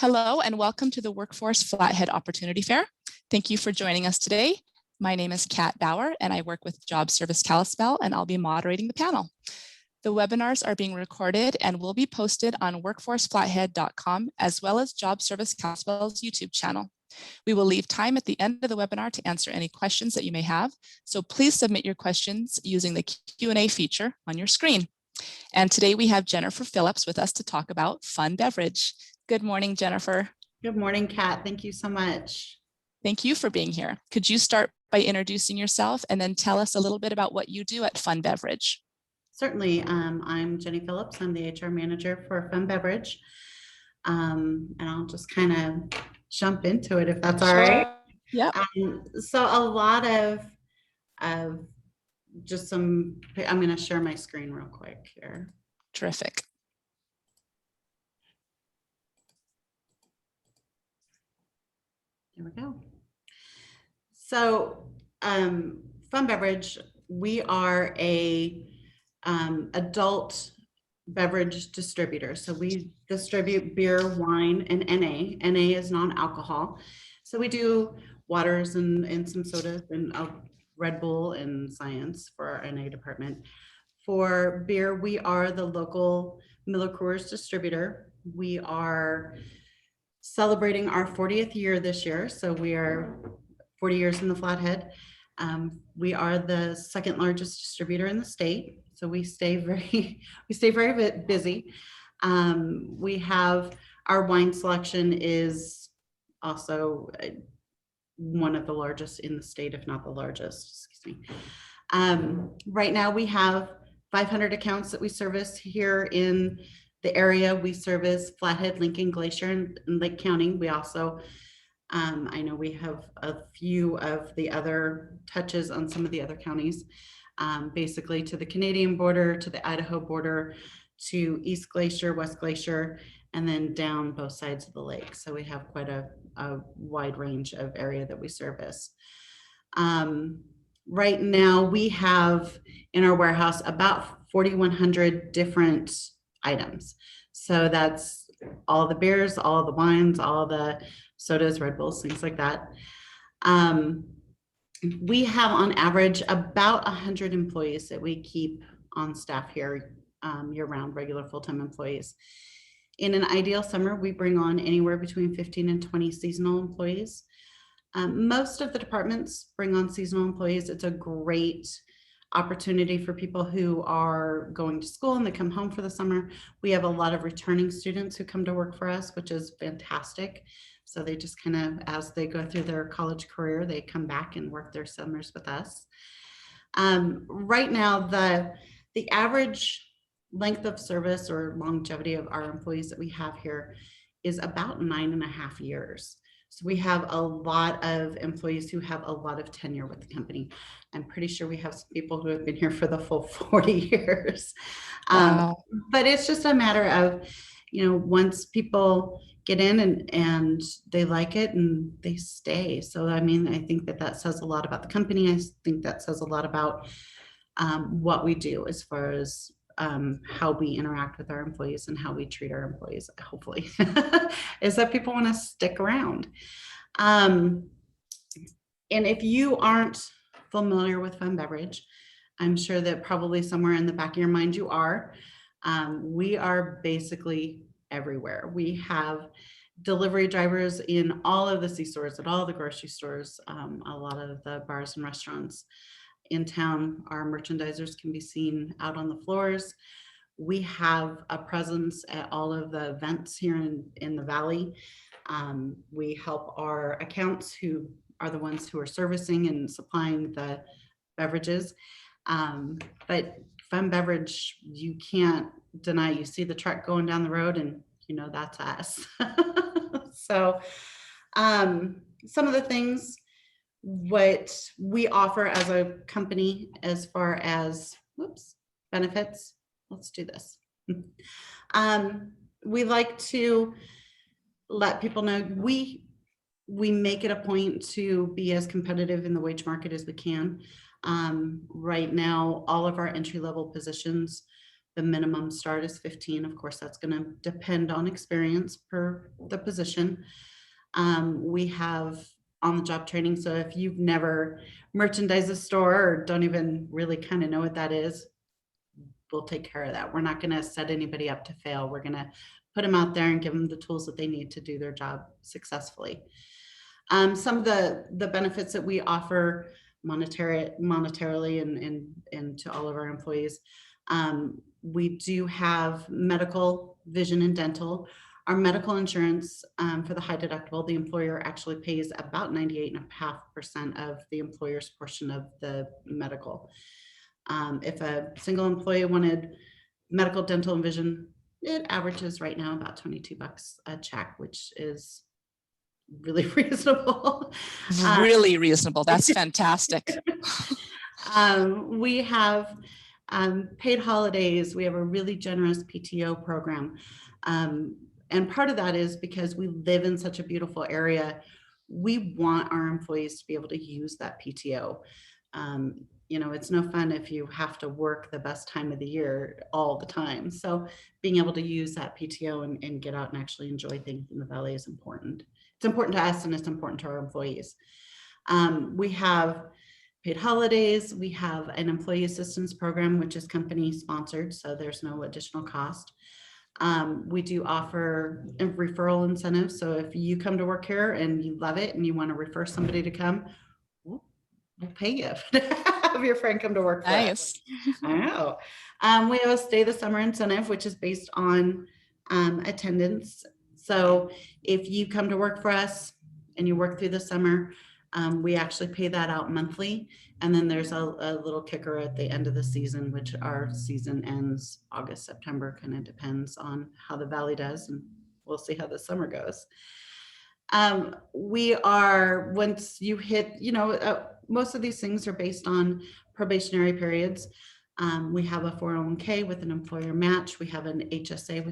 Hello and welcome to the Workforce Flathead Opportunity Fair. Thank you for joining us today. My name is Kat Bauer and I work with Job Service Kalispell, and I'll be moderating the panel. The webinars are being recorded and will be posted on workforceflathead.com as well as Job Service Kalispell's YouTube channel. We will leave time at the end of the webinar to answer any questions that you may have, so please submit your questions using the Q&A feature on your screen. And today we have Jennifer Phillips with us to talk about Fun Beverage. Good morning, Jennifer. Good morning, Kat. Thank you so much. Thank you for being here. Could you start by introducing yourself and then tell us a little bit about what you do at Fun Beverage? Certainly. I'm Jenny Phillips. I'm the HR manager for Fun Beverage. And I'll just kind of jump into it if that's all right. Yeah. So a lot of just some, I'm going to share my screen real quick here. Terrific. There we go. So Fun Beverage, we are a adult beverage distributor. So we distribute beer, wine, and NA. NA is non-alcohol. So we do waters and some sodas and Red Bull and Science for our NA department. For beer, we are the local Miller Coors distributor. We are celebrating our 40th year this year. So we are 40 years in the Flathead. We are the second largest distributor in the state. So we stay very busy. We have our wine selection is also one of the largest in the state, if not the largest, excuse me. Right now we have 500 accounts that we service here in the area. We service Flathead, Lincoln, Glacier, and Lake County. We also, I know we have a few of the other touches on some of the other counties, basically to the Canadian border, to the Idaho border, to East Glacier, West Glacier, and then down both sides of the lake. So we have quite a wide range of area that we service. Right now we have in our warehouse about 4,100 different items. So that's all the beers, all the wines, all the sodas, Red Bulls, things like that. We have on average about 100 employees that we keep on staff here year-round, regular full-time employees. In an ideal summer, we bring on anywhere between 15 and 20 seasonal employees. Most of the departments bring on seasonal employees. It's a great opportunity for people who are going to school and they come home for the summer. We have a lot of returning students who come to work for us, which is fantastic. So they just kind of, as they go through their college career, they come back and work their summers with us. Right now, the average length of service or longevity of our employees that we have here is about 9.5 years. So we have a lot of employees who have a lot of tenure with the company. I'm pretty sure we have some people who have been here for the full 40 years. Wow. But it's just a matter of, once people get in and they like it and they stay. So, I mean, I think that says a lot about the company. I think that says a lot about what we do as far as how we interact with our employees and how we treat our employees, hopefully, is that people want to stick around. And if you aren't familiar with Fun Beverage, I'm sure that probably somewhere in the back of your mind you are. We are basically everywhere. We have delivery drivers in all of the C-stores, at all the grocery stores, a lot of the bars and restaurants in town. Our merchandisers can be seen out on the floors. We have a presence at all of the events here in the Valley. We help our accounts who are the ones who are servicing and supplying the beverages. But Fun Beverage, you can't deny, you see the truck going down the road and that's us. So some of the things what we offer as a company as far as benefits. Let's do this. We like to let people know we make it a point to be as competitive in the wage market as we can. Right now, all of our entry-level positions The minimum start is 15. Of course, that's going to depend on experience per the position. We have on-the-job training. So if you've never merchandised a store or don't even really kind of know what that is, we'll take care of that. We're not going to set anybody up to fail. We're going to put them out there and give them the tools that they need to do their job successfully. Some of the benefits that we offer monetarily and to all of our employees. We do have medical, vision, and dental. Our medical insurance for the high deductible, the employer actually pays about 98.5% of the employer's portion of the medical. If a single employee wanted medical, dental, and vision, it averages right now about $22 a check, which is really reasonable. Really reasonable. That's fantastic. We have paid holidays. We have a really generous PTO program. And part of that is because we live in such a beautiful area. We want our employees to be able to use that PTO. You know, it's no fun if you have to work the best time of the year all the time. So being able to use that PTO and get out and actually enjoy things in the valley is important. It's important to us and it's important to our employees. We have paid holidays. We have an employee assistance program, which is company sponsored, so there's no additional cost. We do offer a referral incentives. So if you come to work here and you love it and you want to refer somebody to come, we'll pay you to have your friend come to work for us. I know. We have a stay the summer incentive, which is based on attendance. So if you come to work for us and you work through the summer, we actually pay that out monthly. And then there's a little kicker at the end of the season, which our season ends August, September, kind of depends on how the valley does. And we'll see how the summer goes. We are, once you hit, you know, most of these things are based on probationary periods. We have a 401k with an employer match. We have an HSA,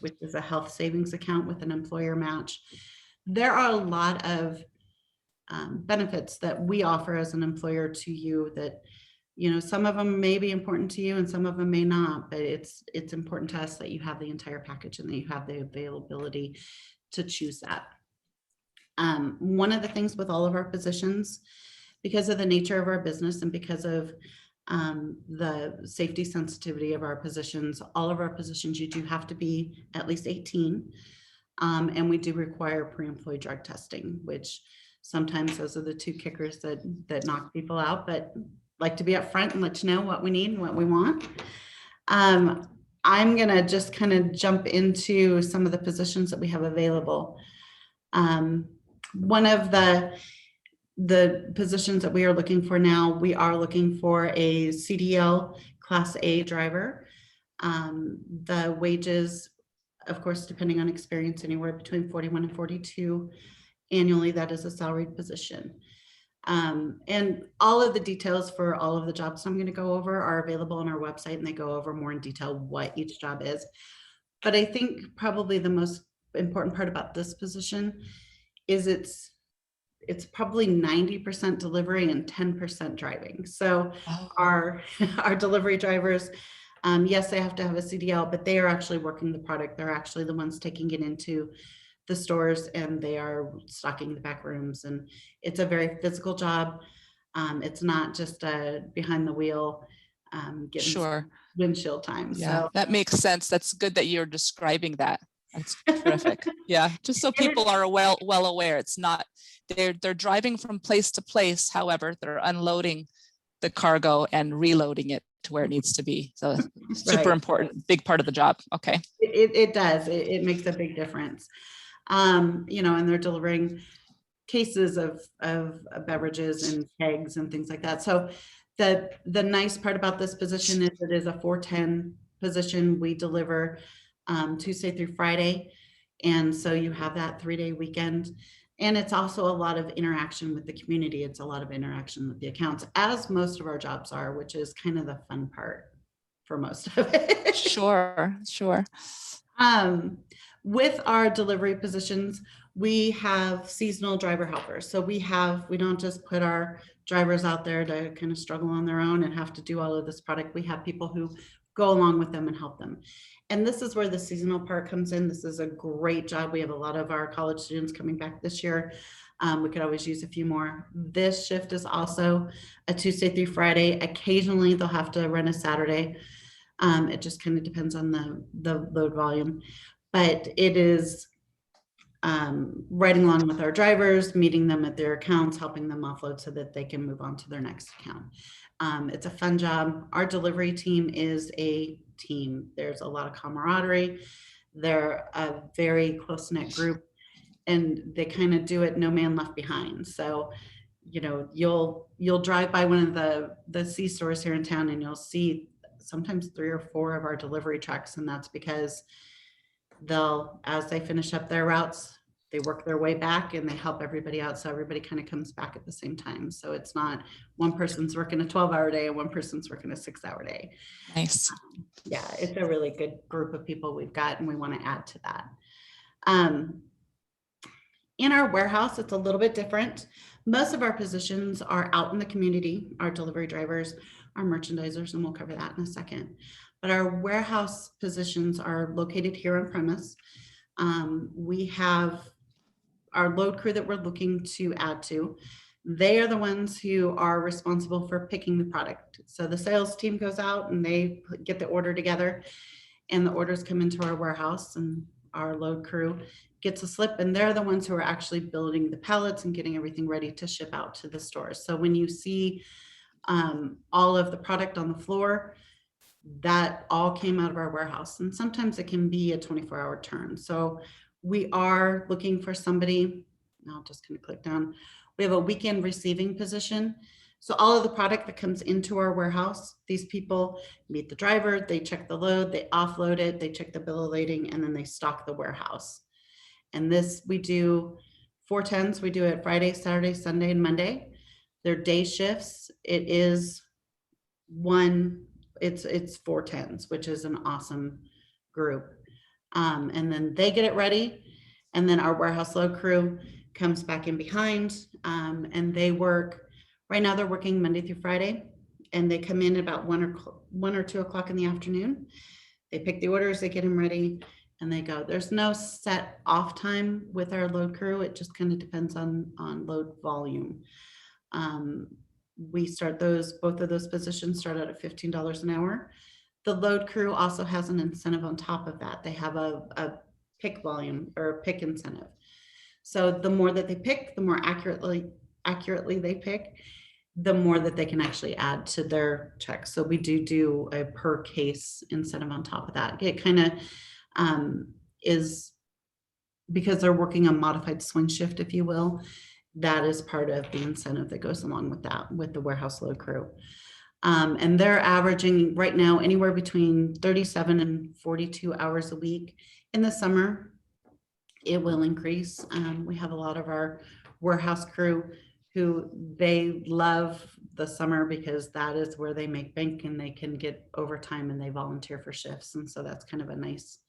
which is a health savings account with an employer match. There are a lot of benefits that we offer as an employer to you that, you know, some of them may be important to you and some of them may not, but it's important to us that you have the entire package and that you have the availability to choose that. One of the things with all of our positions, because of the nature of our business and because of the safety sensitivity of our positions, all of our positions, you do have to be at least 18. And we do require pre-employee drug testing, which sometimes those are the two kickers that knock people out, but like to be upfront and let you know what we need and what we want. I'm going to just kind of jump into some of the positions that we have available. One of the positions that we are looking for now, we are looking for a CDL Class A driver. The wages, of course, depending on experience, anywhere between 41 and 42 annually. That is a salaried position. And all of the details for all of the jobs I'm going to go over are available on our website, and they go over more in detail what each job is. But I think probably the most important part about this position is it's probably 90% delivery and 10% driving. So our delivery drivers, yes, they have to have a CDL, but they are actually working the product. They're actually the ones taking it into the stores and they are stocking the back rooms. And it's a very physical job. It's not just behind the wheel, getting windshield time. Yeah, so that makes sense. That's good that you're describing that. That's terrific. Yeah, just so people are well aware, it's not, they're driving from place to place. However, they're unloading the cargo and reloading it to where it needs to be. So super important, big part of the job. Okay. It does. It makes a big difference. You know, and they're delivering cases of beverages and kegs and things like that. So the nice part about this position is it is a 410 position. We deliver Tuesday through Friday. And so you have that 3-day weekend. And it's also a lot of interaction with the community. It's a lot of interaction with the accounts, as most of our jobs are, which is kind of the fun part for most of it. Sure. With our delivery positions, we have seasonal driver helpers. So we don't just put our drivers out there to kind of struggle on their own and have to do all of this product. We have people who go along with them and help them. And this is where the seasonal part comes in. This is a great job. We have a lot of our college students coming back this year. We could always use a few more. This shift is also a Tuesday through Friday. Occasionally they'll have to run a Saturday. It just kind of depends on the load volume, but it is riding along with our drivers, meeting them at their accounts, helping them offload so that they can move on to their next account. It's a fun job. Our delivery team is a team. There's a lot of camaraderie. They're a very close-knit group, and they kind of do it no man left behind. So, you know, you'll drive by one of the C stores here in town, and you'll see sometimes 3 or 4 of our delivery trucks, and that's because they'll, as they finish up their routes, they work their way back and they help everybody out. So everybody kind of comes back at the same time. So it's not one person's working a 12-hour day and one person's working a 6-hour day. Nice. Yeah, it's a really good group of people we've got, and we want to add to that. In our warehouse, it's a little bit different. Most of our positions are out in the community, our delivery drivers, our merchandisers, and we'll cover that in a second. But our warehouse positions are located here on premise. We have our load crew that we're looking to add to. They are the ones who are responsible for picking the product. So the sales team goes out and they get the order together, and the orders come into our warehouse, and our load crew gets a slip, and they're the ones who are actually building the pallets and getting everything ready to ship out to the stores. So when you see all of the product on the floor, that all came out of our warehouse, and sometimes it can be a 24-hour turn. So we are looking for somebody. I'll just kind of click down. We have a weekend receiving position. So all of the product that comes into our warehouse, these people meet the driver, they check the load, they offload it, they check the bill of lading, and then they stock the warehouse. And this, we do 410s. We do it Friday, Saturday, Sunday, and Monday. They're day shifts. It is it's 410s, which is an awesome group. And then they get it ready. And then our warehouse load crew comes back in behind, and they work, right now they're working Monday through Friday, and they come in about 1 or 2 o'clock in the afternoon. They pick the orders, they get them ready, and they go. There's no set off time with our load crew. It just kind of depends on load volume. We start both of those positions start out at $15 an hour. The load crew also has an incentive on top of that. They have a pick volume or a pick incentive. So the more that they pick, the more accurately they pick, the more that they can actually add to their check. So we do a per case incentive on top of that. It kind of is because they're working a modified swing shift, if you will. That is part of the incentive that goes along with that, with the warehouse load crew. And they're averaging right now anywhere between 37 and 42 hours a week. In the summer, it will increase. We have a lot of our warehouse crew who they love the summer because that is where they make bank and they can get overtime and they volunteer for shifts. And so that's kind of a nice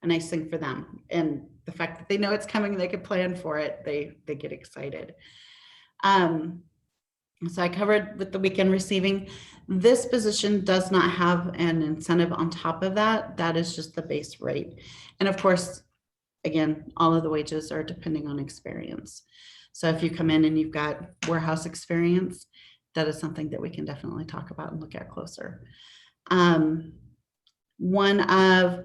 thing for them. And the fact that they know it's coming, they can plan for it, they get excited. So I covered with the weekend receiving. This position does not have an incentive on top of that. That is just the base rate. And of course, again, all of the wages are depending on experience. So if you come in and you've got warehouse experience, that is something that we can definitely talk about and look at closer. One of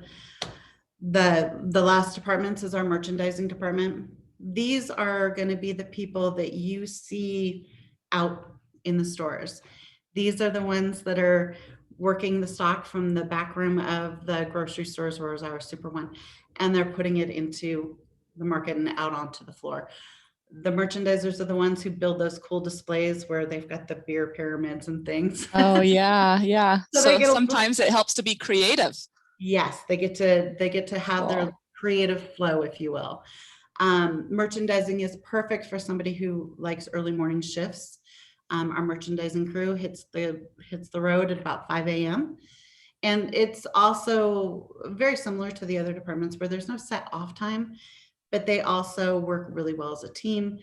the last departments is our merchandising department. These are going to be the people that you see out in the stores. These are the ones that are working the stock from the back room of the grocery stores, whereas our Super One, and they're putting it into the market and out onto the floor. The merchandisers are the ones who build those cool displays where they've got the beer pyramids and things. Oh yeah, yeah. So sometimes it helps to be creative. Yes, they get to have Cool. their creative flow, if you will. Merchandising is perfect for somebody who likes early morning shifts. Our merchandising crew hits the road at about 5 a.m. And it's also very similar to the other departments where there's no set off time, but they also work really well as a team.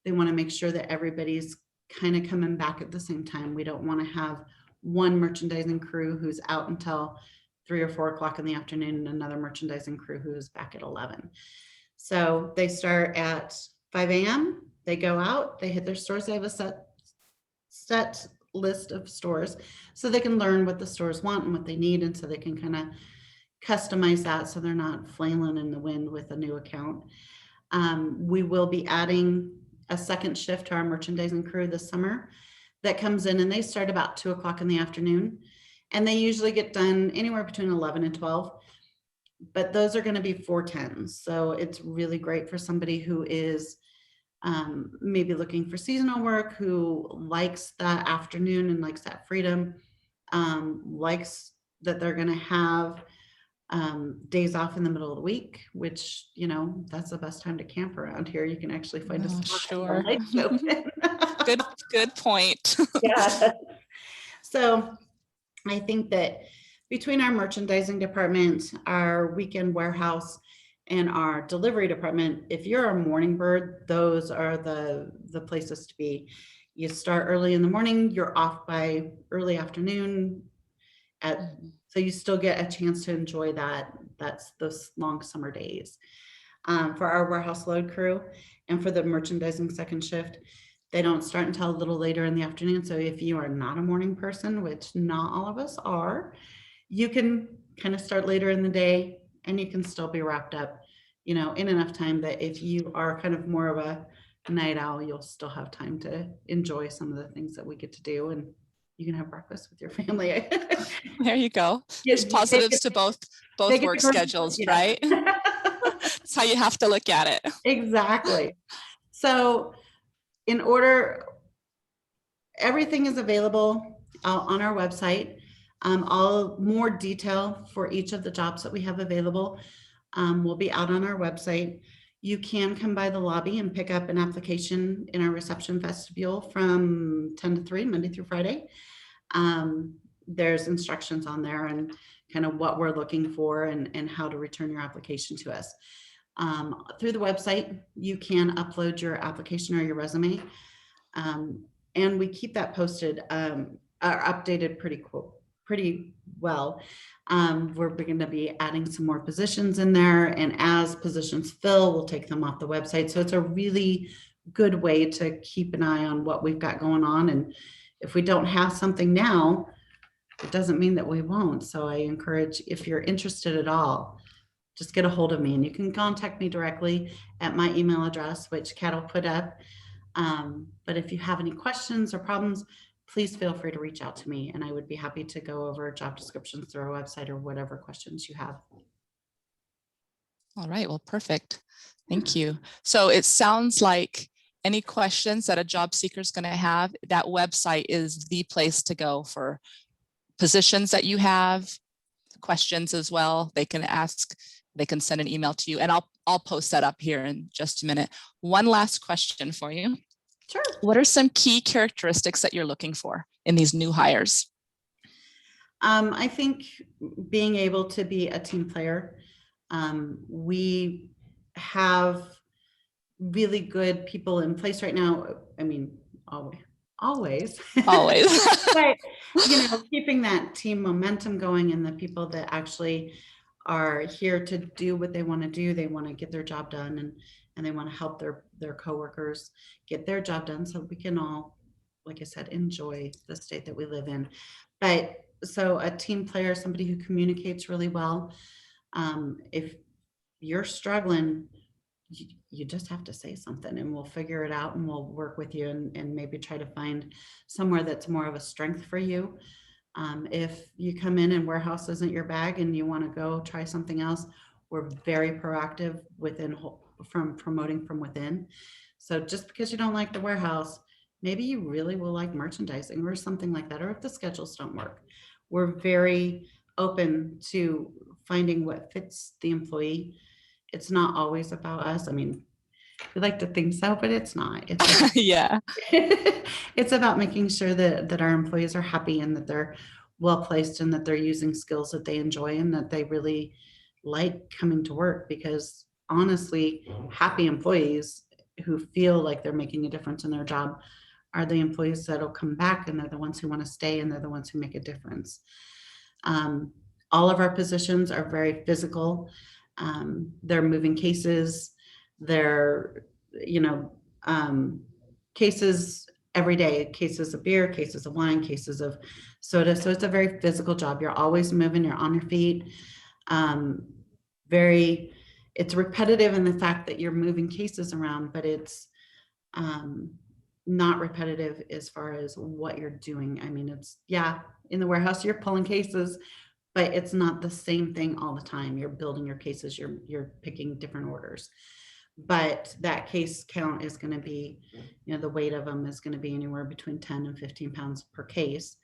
They want to make sure that everybody's kind of coming back at the same time. We don't want to have one merchandising crew who's out until 3 or 4 o'clock in the afternoon, and another merchandising crew who is back at 11. So they start at 5 a.m. They go out, they hit their stores. They have a set list of stores so they can learn what the stores want and what they need, and so they can kind of customize that so they're not flailing in the wind with a new account. We will be adding a second shift to our merchandising crew this summer that comes in, and they start about 2 o'clock in the afternoon, and they usually get done anywhere between 11 and 12. But those are going to be 410s. So it's really great for somebody who is maybe looking for seasonal work, who likes that afternoon and likes that freedom, likes that they're going to have days off in the middle of the week, which, that's the best time to camp around here. You can actually find a spot. Sure. Open. Good point. Yeah. So I think that between our merchandising department, our weekend warehouse, and our delivery department, if you're a morning bird, those are the places to be. You start early in the morning, you're off by early afternoon, so you still get a chance to enjoy that's those long summer days. For our warehouse load crew and for the merchandising second shift, they don't start until a little later in the afternoon. So if you are not a morning person, which not all of us are, you can kind of start later in the day, and you can still be wrapped up, in enough time that if you are kind of more of a night owl, you'll still have time to enjoy some of the things that we get to do, and you can have breakfast with your family. There you go. There's positives to both work schedules, right? That's how you have to look at it. Exactly. So everything is available on our website. All more detail for each of the jobs that we have available will be out on our website. You can come by the lobby and pick up an application in our reception vestibule from 10 to 3, Monday through Friday. There's instructions on there and kind of what we're looking for and how to return your application to us. Through the website, you can upload your application or your resume. And we keep that posted, updated pretty well. We're going to be adding some more positions in there, and as positions fill, we'll take them off the website. So it's a really good way to keep an eye on what we've got going on. And if we don't have something now, it doesn't mean that we won't. So I encourage, if you're interested at all, just get a hold of me, and you can contact me directly at my email address, which Kat will put up. But if you have any questions or problems, please feel free to reach out to me, and I would be happy to go over job descriptions through our website or whatever questions you have. All right, well, perfect. Thank you. So it sounds like any questions that a job seeker is going to have, that website is the place to go for positions that you have, questions as well. They can ask, they can send an email to you, and I'll post that up here in just a minute. One last question for you. Sure. What are some key characteristics that you're looking for in these new hires? I think being able to be a team player. We have really good people in place right now. I mean, always. But, keeping that team momentum going, and the people that actually are here to do what they want to do. They want to get their job done, and they want to help their coworkers get their job done, so we can all, like I said, enjoy the state that we live in. But so a team player, somebody who communicates really well. If you're struggling, you just have to say something, and we'll figure it out, and we'll work with you and maybe try to find somewhere that's more of a strength for you. If you come in and warehouse isn't your bag and you want to go try something else, we're very proactive from promoting from within. So just because you don't like the warehouse, maybe you really will like merchandising or something like that, or if the schedules don't work. We're very open to finding what fits the employee. It's not always about us. I mean, we like to think so, but it's not. It's Yeah. It's about making sure that our employees are happy, and that they're well placed, and that they're using skills that they enjoy, and that they really like coming to work. Because honestly, happy employees who feel like they're making a difference in their job are the employees that'll come back, and they're the ones who want to stay, and they're the ones who make a difference. All of our positions are very physical. They're moving cases. They're, cases every day, cases of beer, cases of wine, cases of soda. So it's a very physical job. You're always moving, you're on your feet. It's repetitive in the fact that you're moving cases around, but it's not repetitive as far as what you're doing. I mean, in the warehouse, you're pulling cases, but it's not the same thing all the time. You're building your cases, you're picking different orders. But that case count is going to be, the weight of them is going to be anywhere between 10 and 15 pounds per case.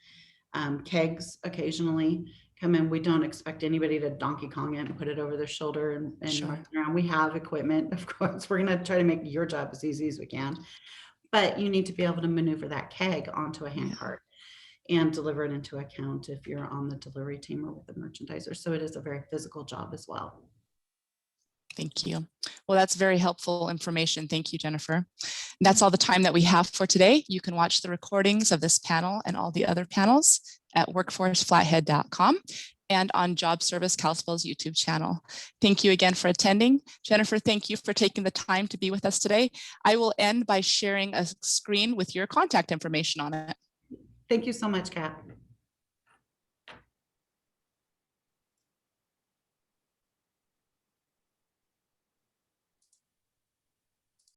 Kegs occasionally come in. We don't expect anybody to Donkey Kong it and put it over their shoulder and Sure. around. We have equipment, of course. We're going to try to make your job as easy as we can. But you need to be able to maneuver that keg onto a hand cart and deliver it into a count if you're on the delivery team or with the merchandiser. So it is a very physical job as well. Thank you. Well, that's very helpful information. Thank you, Jennifer. And that's all the time that we have for today. You can watch the recordings of this panel and all the other panels at workforceflathead.com and on Job Service Kalispell's YouTube channel. Thank you again for attending. Jennifer, thank you for taking the time to be with us today. I will end by sharing a screen with your contact information on it. Thank you so much, Kat.